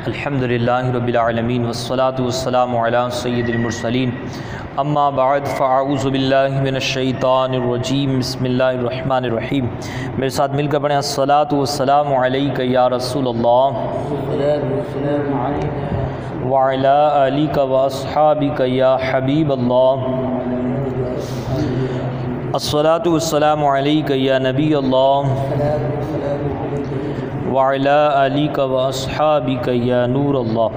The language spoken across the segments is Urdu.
الحمدللہ رب العالمین والصلاة والسلام علی سید المرسلین اما بعد فاعوذ باللہ من الشیطان الرجیم بسم اللہ الرحمن الرحیم۔ میرے ساتھ مل کر پڑھیں الصلاة والسلام علیک یا رسول اللہ وعلی آلک واصحابک یا حبیب اللہ، الصلاة والسلام علیک یا نبی اللہ وعلی آلک واصحابک یا نور اللہ۔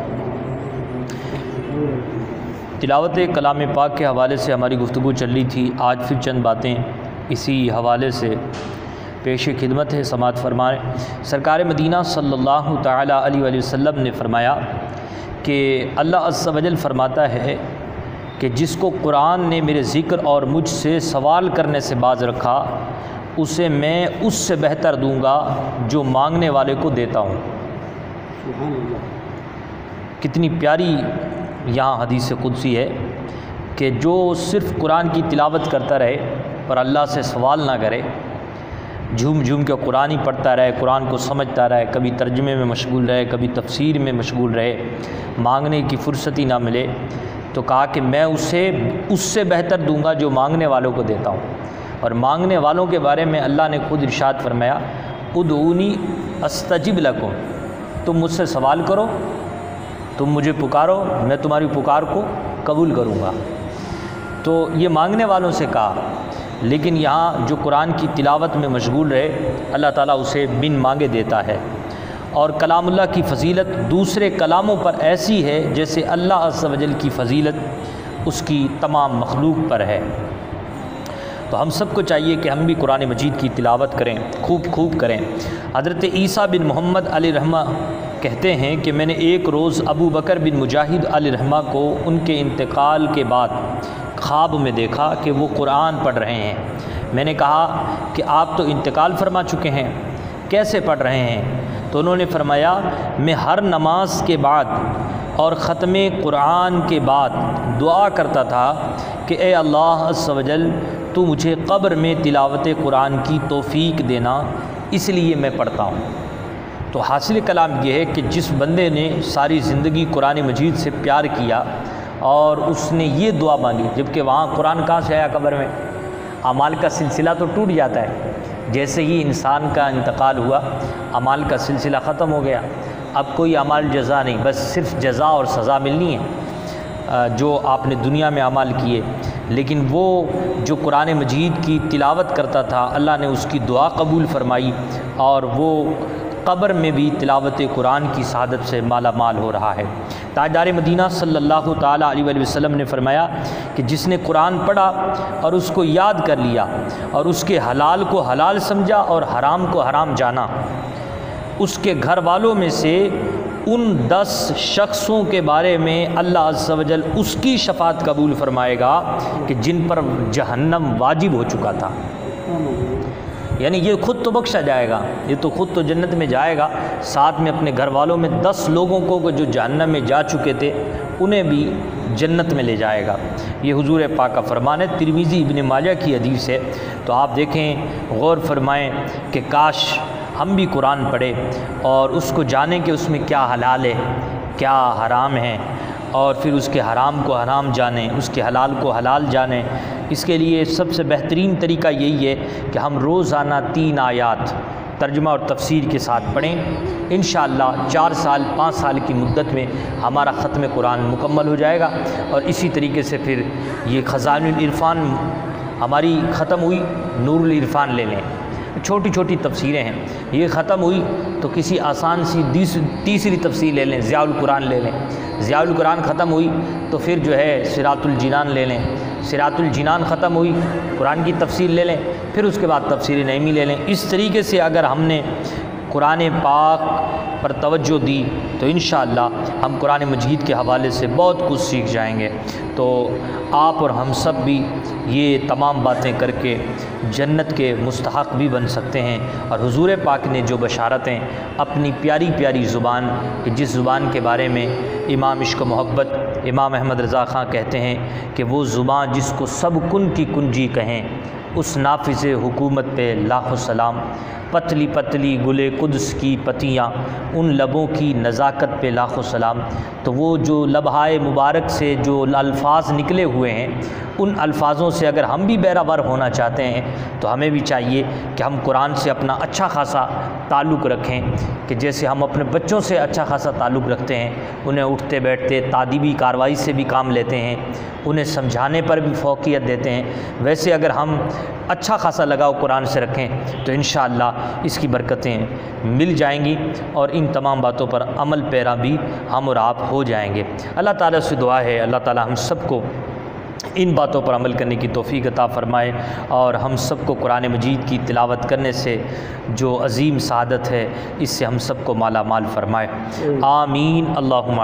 تلاوت کلام پاک کے حوالے سے ہماری گفتگو چل رہی تھی، آج پھر چند باتیں اسی حوالے سے پیش خدمت ہے، سماعت فرمائیں۔ سرکار مدینہ صلی اللہ تعالی علیہ وآلہ وسلم نے فرمایا کہ اللہ عز و جل فرماتا ہے کہ جس کو قرآن نے میرے ذکر اور مجھ سے سوال کرنے سے باز رکھا اسے میں اس سے بہتر دوں گا جو مانگنے والے کو دیتا ہوں۔ سبحان اللہ۔ کتنی پیاری یہاں حدیث قدسی ہے کہ جو صرف قرآن کی تلاوت کرتا رہے اور اللہ سے سوال نہ کرے، جھوم جھوم کے قرآن ہی پڑھتا رہے، قرآن کو سمجھتا رہے، کبھی ترجمے میں مشغول رہے، کبھی تفسیر میں مشغول رہے، مانگنے کی فرصت ہی نہ ملے، تو کہا کہ میں اسے اس سے بہتر دوں گا جو مانگنے والوں کو دیتا ہوں۔ اور مانگنے والوں کے بارے میں اللہ نے خود ارشاد فرمایا، ادعونی استجب لکم، تم مجھ سے سوال کرو، تم مجھے پکارو، میں تمہاری پکار کو قبول کروں گا۔ تو یہ مانگنے والوں سے کہا، لیکن یہاں جو قرآن کی تلاوت میں مشغول رہے اللہ تعالیٰ اسے بن مانگے دیتا ہے۔ اور کلام اللہ کی فضیلت دوسرے کلاموں پر ایسی ہے جیسے اللہ عز و جل کی فضیلت اس کی تمام مخلوق پر ہے۔ تو ہم سب کو چاہیے کہ ہم بھی قرآن مجید کی تلاوت کریں، خوب کریں۔ حضرت عیسیٰ بن محمد علیہ رحمہ کہتے ہیں کہ میں نے ایک روز ابو بکر بن مجاہد علیہ رحمہ کو ان کے انتقال کے بعد خواب میں دیکھا کہ وہ قرآن پڑھ رہے ہیں۔ میں نے کہا کہ آپ تو انتقال فرما چکے ہیں، کیسے پڑھ رہے ہیں؟ تو انہوں نے فرمایا، میں ہر نماز کے بعد اور ختم قرآن کے بعد دعا کرتا تھا کہ اے اللہ عز و جل تو مجھے قبر میں تلاوت قرآن کی توفیق دینا، اس لیے میں پڑھتا ہوں۔ تو حاصل کلام یہ ہے کہ جس بندے نے ساری زندگی قرآن مجید سے پیار کیا اور اس نے یہ دعا مانگی، جبکہ وہاں قرآن کہاں سے آیا؟ قبر میں۔ اعمال کا سلسلہ تو ٹوٹ جاتا ہے، جیسے ہی انسان کا انتقال ہوا اعمال کا سلسلہ ختم ہو گیا، اب کوئی اعمال جزا نہیں، بس صرف جزا اور سزا ملنی ہے جو آپ نے دنیا میں اعمال کیے۔ لیکن وہ جو قرآن مجید کی تلاوت کرتا تھا اللہ نے اس کی دعا قبول فرمائی، اور وہ قبر میں بھی تلاوت قرآن کی سعادت سے مالا مال ہو رہا ہے۔ تاجدار مدینہ صلی اللہ تعالیٰ علیہ وآلہ وسلم نے فرمایا کہ جس نے قرآن پڑھا اور اس کو یاد کر لیا اور اس کے حلال کو حلال سمجھا اور حرام کو حرام جانا، اس کے گھر والوں میں سے ان 10 شخصوں کے بارے میں اللہ عز و جل اس کی شفاعت قبول فرمائے گا کہ جن پر جہنم واجب ہو چکا تھا۔ یعنی یہ خود تو بخشا جائے گا، یہ تو خود تو جنت میں جائے گا، ساتھ میں اپنے گھر والوں میں 10 لوگوں کو جو جہنم میں جا چکے تھے انہیں بھی جنت میں لے جائے گا۔ یہ حضور پاک کا فرمان ہے، ترمذی ابن ماجہ کی حدیث ہے۔ تو آپ دیکھیں، غور فرمائیں کہ کاش ہم بھی قرآن پڑھیں اور اس کو جانیں کہ اس میں کیا حلال ہے کیا حرام ہے، اور پھر اس کے حرام کو حرام جانیں، اس کے حلال کو حلال جانیں۔ اس کے لیے سب سے بہترین طریقہ یہی ہے کہ ہم روزانہ 3 آیات ترجمہ اور تفسیر کے ساتھ پڑھیں۔ انشاءاللہ 4 سال 5 سال کی مدت میں ہمارا ختم قرآن مکمل ہو جائے گا، اور اسی طریقے سے پھر یہ خزائن العرفان ہماری ختم ہوئی، نور العرفان لے لیں، چھوٹی چھوٹی تفسیریں ہیں، یہ ختم ہوئی تو کسی آسان سی تیسری تفسیر لے لیں، ضیاء القرآن لے لیں، ضیاء القرآن ختم ہوئی تو پھر جو ہے صراط الجنان لے لیں، صراط الجنان ختم ہوئی قرآن کی تفسیر لے لیں، پھر اس کے بعد تفسیر نعیمی لے لیں۔ اس طریقے سے اگر ہم نے قرآن پاک پر توجہ دی تو انشاءاللہ ہم قرآن مجید کے حوالے سے بہت کچھ سیکھ جائیں گے۔ تو آپ اور ہم سب بھی یہ تمام باتیں کر کے جنت کے مستحق بھی بن سکتے ہیں، اور حضور پاک نے جو بشارتیں اپنی پیاری پیاری زبان، کہ جس زبان کے بارے میں امام عشق و محبت امام احمد رضا خان کہتے ہیں کہ وہ زبان جس کو سب کن کی کنجی کہیں، اس نافذ حکومت پہ لاکھ سلام، پتلی پتلی گلے قدس کی پتیاں، ان لبوں کی نزاکت پہ لاکھوں سلام۔ تو وہ جو لبہائے مبارک سے جو الفاظ نکلے ہوئے ہیں، ان الفاظوں سے اگر ہم بھی بیراور ہونا چاہتے ہیں تو ہمیں بھی چاہیے کہ ہم قرآن سے اپنا اچھا خاصا تعلق رکھیں، کہ جیسے ہم اپنے بچوں سے اچھا خاصا تعلق رکھتے ہیں، انہیں اٹھتے بیٹھتے تادیبی کارروائی سے بھی کام لیتے ہیں، انہیں سمجھانے پر بھی فوقیت دیتے ہیں، ویسے اگر ہم اچھا خاصا لگاؤ قرآن سے رکھیں تو انشاءاللہ اس کی برکتیں مل جائیں گی، اور ان تمام باتوں پر عمل پیرا بھی ہم اور آپ ہو جائیں گے۔ اللہ تعالیٰ سے دعا ہے اللہ تعالیٰ ہم سب کو ان باتوں پر عمل کرنے کی توفیق عطا فرمائے، اور ہم سب کو قرآن مجید کی تلاوت کرنے سے جو عظیم سعادت ہے اس سے ہم سب کو مالا مال فرمائے۔ آمین اللہم